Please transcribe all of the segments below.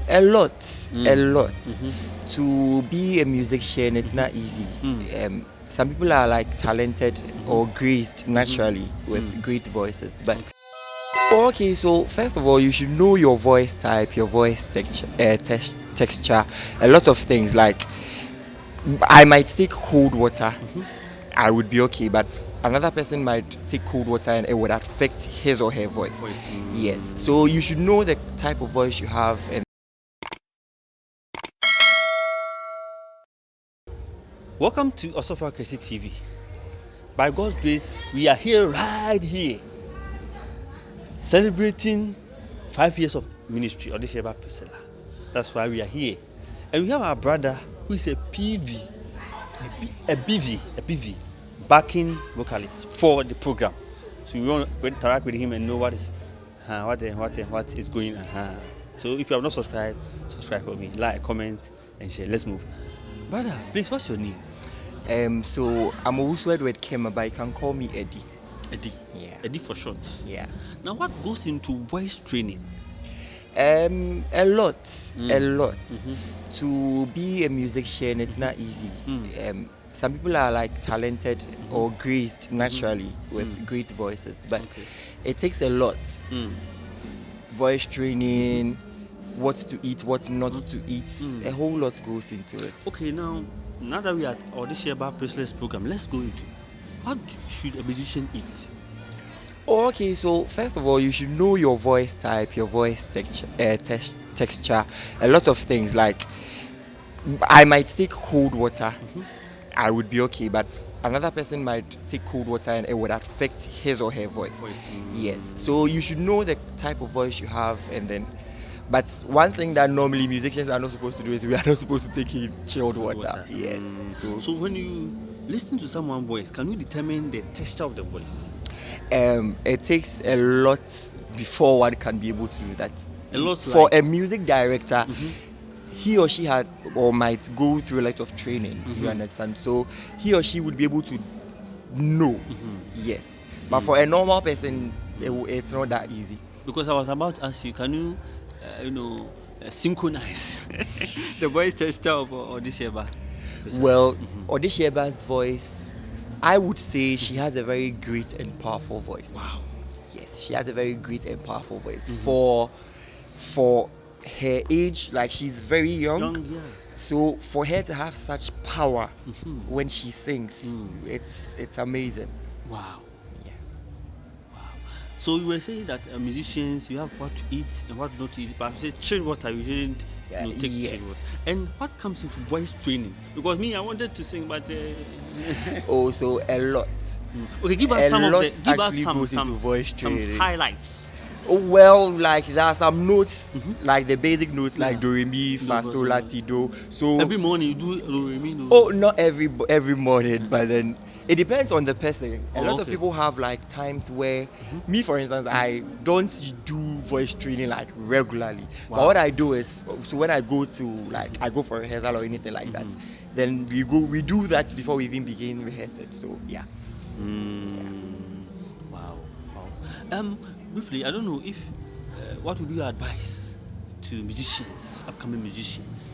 A lot. To be a musician, it's not easy. Some people are like talented or graced naturally with great voices, but okay. So first of all, you should know your voice type, your voice texture, a lot of things. Like I might take cold water, I would be okay, but another person might take cold water and it would affect his or her voice. Yes. So you should know the type of voice you have. And welcome to Obofour TV. By God's grace, we are here right here, celebrating 5 years of ministry, Odehyieba Priscilla. That's why we are here. And we have our brother who is a BV, backing vocalist for the program. So we want to interact with him and know what is going on. So if you have not subscribed, subscribe for me, like, comment, and share. Let's move. Brother, please, what's your name? So I'm also Edward Kema, but you can call me Eddie. Eddie. Yeah. Eddie for short. Yeah. Now, what goes into voice training? A lot. To be a musician, it's not easy. Some people are like talented or graced naturally with great voices, but it takes a lot. Voice training, what to eat, what not to eat, a whole lot goes into it. Okay, now that we are at Odehyieba Priscilla's program, let's go into what should a musician eat? Okay, so first of all, you should know your voice type, your voice texture, a lot of things. Like I might take cold water, I would be okay, but another person might take cold water and it would affect his or her voice. Yes. So you should know the type of voice you have, and then. But one thing that normally musicians are not supposed to do is we are not supposed to take in chilled water. Yes. So when you listen to someone's voice, can you determine the texture of the voice? It takes a lot before one can be able to do that. A lot for a music director. He or she might go through a lot of training. You understand? So he or she would be able to know. Yes. But for a normal person, it's not that easy. Because I was about to ask you, can you, synchronize the voice texture of Odehyieba? Well, Odehyeba's voice, I would say she has a very great and powerful voice. Wow. Yes, she has a very great and powerful voice. For her age, like she's very young. So for her to have such power when she sings, it's amazing. Wow. Yeah. Wow. So you were saying that musicians, you have what to eat and what not to eat, but you say chilled water, you shouldn't take chilled water. And what comes into voice training? Because me, I wanted to sing, but also a lot. Okay, give us some voice training. Some highlights. Well, like there are some notes, like the basic notes, like do, re, mi, fa, sol, la, ti, do. So every morning you do do, re, mi, do. Oh, not every morning, but then it depends on the person. A lot of people have like times where, me for instance, I don't do voice training like regularly. Wow. But what I do is, so when I go to I go for rehearsal or anything like that, then we do that before we even begin rehearsing. So yeah. Wow. Briefly, I don't know if what would you advise to musicians, upcoming musicians?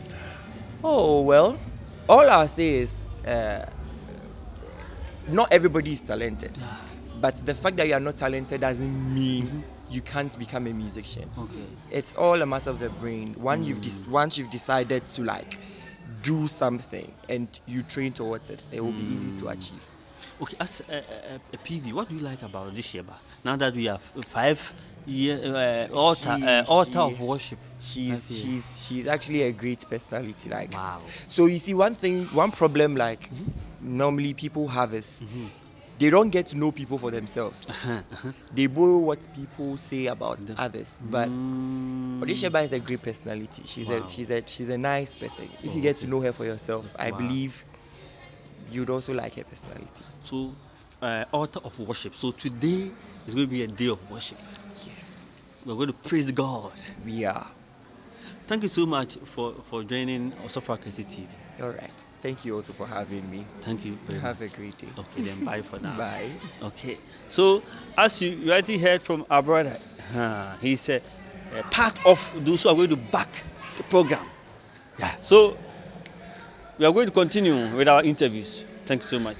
Oh well, all I'll say is not everybody is talented, but the fact that you are not talented doesn't mean you can't become a musician. Okay. It's all a matter of the brain. Once you've decided to do something and you train towards it, it will be easy to achieve. Okay, as a PV, what do you like about Odehyieba? Now that we have 5 year altar of worship, she's actually a great personality. Wow. So you see, one problem normally people have is they don't get to know people for themselves. They borrow what people say about others. But Odehyieba is a great personality. She's a nice person. If you get to know her for yourself, I believe you'd also like her personality. So, altar of worship. So today is going to be a day of worship. Yes. We're going to praise God. We are. Thank you so much for joining Obofour TV. All right. Thank you also for having me. Thank you very much. Have a great day. Okay, then bye for now. Bye. Okay. So, as you already heard from our brother, he's a part of those who are going to back program. Yeah. So we are going to continue with our interviews. Thank you so much.